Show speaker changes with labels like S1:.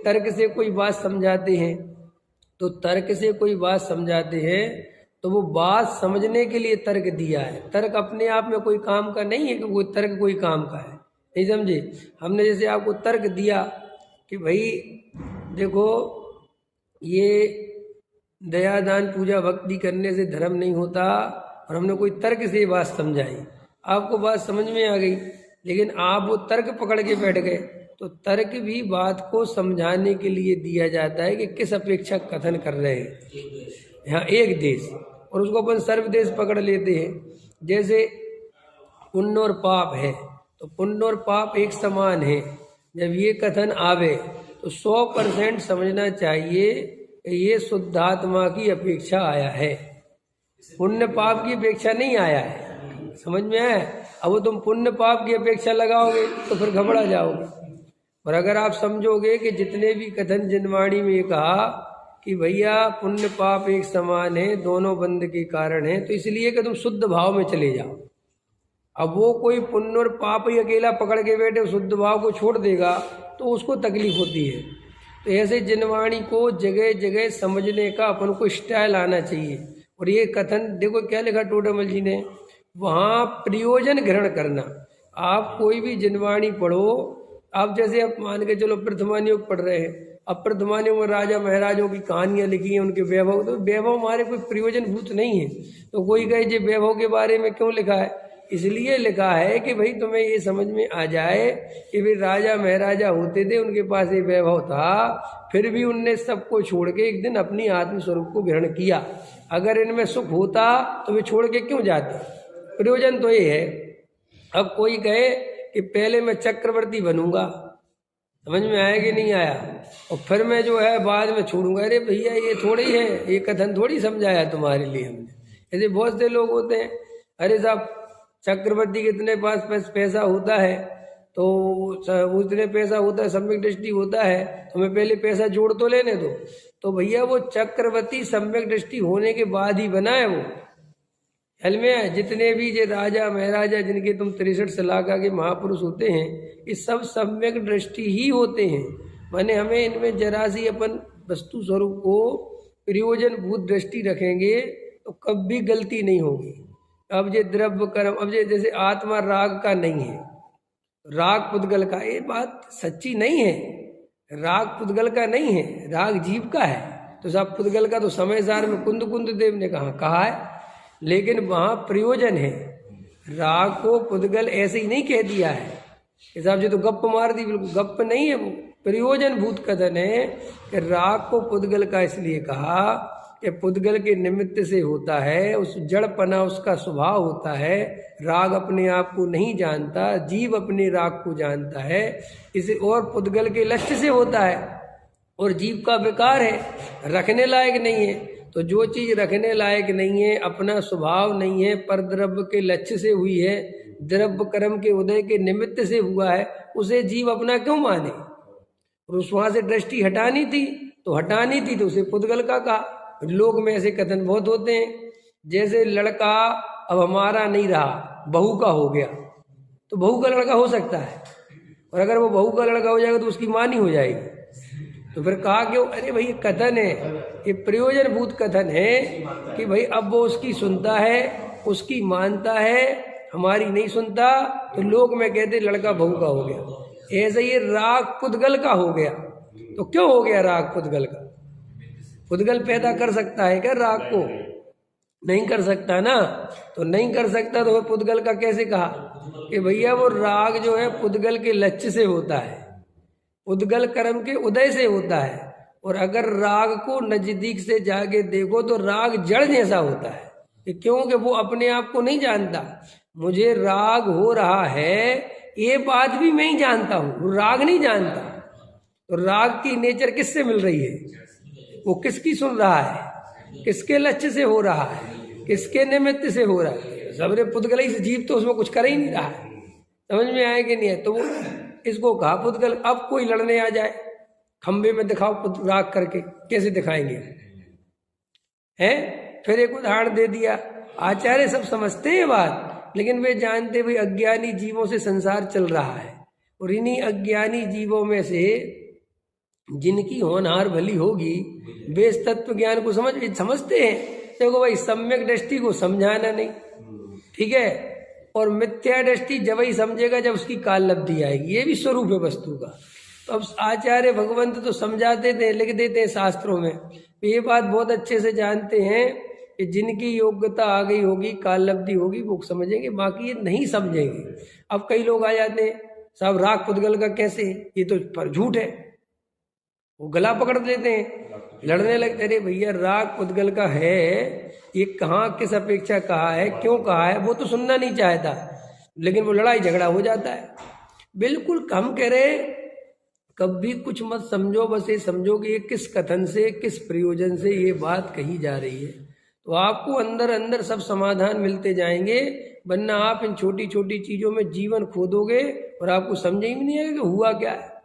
S1: तर्क से कोई बात समझाते हैं, तो तर्क से कोई बात समझाते हैं तो वो बात समझने के लिए तर्क दिया है। तर्क अपने आप में कोई काम का नहीं है कि वो तर्क कोई काम का है, नहीं समझे। हमने जैसे आपको तर्क दिया कि भाई देखो ये दया दान पूजा भक्ति करने से धर्म नहीं होता, और हमने कोई तर्क से बात समझाई, आपको बात समझ में आ गई, लेकिन आप वो तर्क पकड़ के बैठ गए। तो तर्क भी बात को समझाने के लिए दिया जाता है कि किस अपेक्षा कथन कर रहे हैं। यहाँ एक देश, और उसको अपन सर्वदेश पकड़ लेते हैं। जैसे पुण्य और पाप है, तो पुण्य और पाप एक समान है। जब ये कथन आवे तो 100% समझना चाहिए कि ये शुद्धात्मा की अपेक्षा आया है, पुण्य पाप की अपेक्षा नहीं आया है। समझ में आया? अब वो तुम पुण्य पाप की अपेक्षा लगाओगे तो फिर घबरा जाओगे। और अगर आप समझोगे कि जितने भी कथन जिनवाणी में कहा कि भैया पुण्य पाप एक समान है, दोनों बंध के कारण है, तो इसलिए कि तुम शुद्ध भाव में चले जाओ। अब वो कोई पुण्य और पाप ही अकेला पकड़ के बैठे शुद्ध भाव को छोड़ देगा तो उसको तकलीफ होती है। तो ऐसे जिनवाणी को जगह जगह समझने का अपन को स्टाइल आना चाहिए। और ये कथन देखो क्या लिखा टोडामल जी ने, वहाँ प्रयोजन ग्रहण करना। आप कोई भी जिनवाणी पढ़ो, आप जैसे आप मान के चलो प्रथमानुयोग पढ़ रहे हैं, अब प्रथमानुयोग में राजा महाराजों की कहानियां लिखी हैं, उनके वैभव, तो वैभव हमारे कोई प्रयोजन भूत नहीं है। तो कोई कहे जे वैभव के बारे में क्यों लिखा है, इसलिए लिखा है कि भाई तुम्हें ये समझ में आ जाए कि भाई राजा महाराजा होते थे, उनके पास ये वैभव था, फिर भी उनने सबको छोड़ के एक दिन अपनी आत्म स्वरूप को ग्रहण किया। अगर इनमें सुख होता तो वे छोड़ के क्यों जाते? प्रयोजन तो ये है। अब कोई कहे कि पहले मैं चक्रवर्ती बनूंगा, समझ में आया कि नहीं आया, और फिर मैं जो है बाद में छोड़ूंगा। अरे भैया ये थोड़ी है, ये कथन थोड़ी समझाया तुम्हारे लिए हमने। ऐसे बहुत से लोग होते हैं, अरे साहब चक्रवर्ती के इतने पास पैसा होता है, तो उतने पैसा होता है, सम्यक दृष्टि होता है, तो मैं पहले पैसा जोड़ तो लेने दो। तो भैया वो चक्रवर्ती सम्यक दृष्टि होने के बाद ही बना है। वो हल में है, जितने भी ये राजा महाराजा जिनके तुम 63 लाख के महापुरुष होते हैं, ये सब सम्यक दृष्टि ही होते हैं। माने हमें इनमें जरा सी अपन वस्तु स्वरूप को प्रयोजन भूत दृष्टि रखेंगे तो कभी गलती नहीं होगी। अब ये द्रव्य कर्म, अब ये जैसे आत्मा राग का नहीं है, राग पुद्गल का, ये बात सच्ची नहीं है। राग पुद्गल का नहीं है, राग जीव का है। तो साहब पुद्गल का तो समय सार में कुंद देव ने कहा है, लेकिन वहाँ प्रयोजन है। राग को पुद्गल ऐसे ही नहीं कह दिया है कि साहब जी तो गप मार दी, बिल्कुल गप नहीं है। वो प्रयोजन भूत कथन है कि राग को पुद्गल का इसलिए कहा कि पुद्गल के निमित्त से होता है, उस जड़पना उसका स्वभाव होता है। राग अपने आप को नहीं जानता, जीव अपने राग को जानता है। इसे और पुद्गल के लक्ष्य से होता है, और जीव का विकार है, रखने लायक नहीं है। तो जो चीज रखने लायक नहीं है, अपना स्वभाव नहीं है, पर द्रव्य के लक्ष्य से हुई है, द्रव्य कर्म के उदय के निमित्त से हुआ है, उसे जीव अपना क्यों माने? और उस वहां से दृष्टि हटानी थी तो उसे पुद्गल का कहा। लोग में ऐसे कथन बहुत होते हैं, जैसे लड़का अब हमारा नहीं रहा, बहू का हो गया, तो बहू का लड़का हो सकता है, और अगर वो बहू का लड़का हो जाएगा तो उसकी मां नहीं हो जाएगी। तो फिर कहा क्यों? अरे भाई ये कथन है, ये प्रयोजन भूत कथन है कि भाई अब वो उसकी सुनता है, उसकी मानता है, हमारी नहीं सुनता, तो लोग में कहते लड़का बहू का हो गया। ऐसे ये राग पुद्गल का हो गया। तो क्यों हो गया राग पुद्गल का? पुद्गल पैदा कर सकता है क्या राग को? नहीं कर सकता ना। तो नहीं कर सकता तो पुद्गल का कैसे कहा कि भैया वो राग जो है पुद्गल के लक्ष्य से होता है, पुद्गल कर्म के उदय से होता है। और अगर राग को नजदीक से जाके देखो तो राग जड़ जैसा होता है, क्योंकि वो अपने आप को नहीं जानता। मुझे राग हो रहा है ये बात भी मैं ही जानता हूँ, वो राग नहीं जानता। तो राग की नेचर किससे मिल रही है? वो किसकी सुन रहा है, किसके लक्ष्य से हो रहा है, किसके निमित्त से हो रहा है? सबरे पुद्गल ही से, जीव तो उसमें कुछ कर ही नहीं रहा है। समझ में आए कि नहीं है? तो वो इसको कहा पुद्गल। अब कोई लड़ने आ जाए, खंबे में दिखाओ राग करके, कैसे दिखाएंगे हैं? फिर एक उदाहरण दे दिया। आचार्य सब समझते हैं बात, लेकिन वे जानते भाई अज्ञानी जीवों से संसार चल रहा है, और इन्हीं अज्ञानी जीवों में से जिनकी होनहार भली होगी वे इस तत्व ज्ञान को समझते हैं। देखो भाई, सम्यक दृष्टि को समझाना नहीं, ठीक है, और मिथ्या दृष्टि जब ही समझेगा जब उसकी काल लब्धि आएगी। ये भी स्वरूप है वस्तु का। तो अब आचार्य भगवंत तो समझाते थे, लिख देते हैं शास्त्रों में, ये बात बहुत अच्छे से जानते हैं कि जिनकी योग्यता आ गई होगी, काल लब्धि होगी, वो समझेंगे, बाकी ये नहीं समझेंगे। अब कई लोग आ जाते हैं, साहब राग पुद्गल का कैसे, ये तो पर झूठ है, वो गला पकड़ लेते हैं, लड़ने लगते। अरे भैया, राग पुद्गल का है, ये कहाँ किस अपेक्षा कहा है, क्यों कहा है, वो तो सुनना नहीं चाहता, लेकिन वो लड़ाई झगड़ा हो जाता है। बिल्कुल हम कह रहे, कभी कुछ मत समझो, बस ये समझो कि ये किस कथन से, किस प्रयोजन से ये बात कही जा रही है, तो आपको अंदर अंदर सब समाधान मिलते जाएंगे। वरना आप इन छोटी छोटी चीजों में जीवन खो दोगे और आपको समझ ही नहीं आएगा कि हुआ क्या है।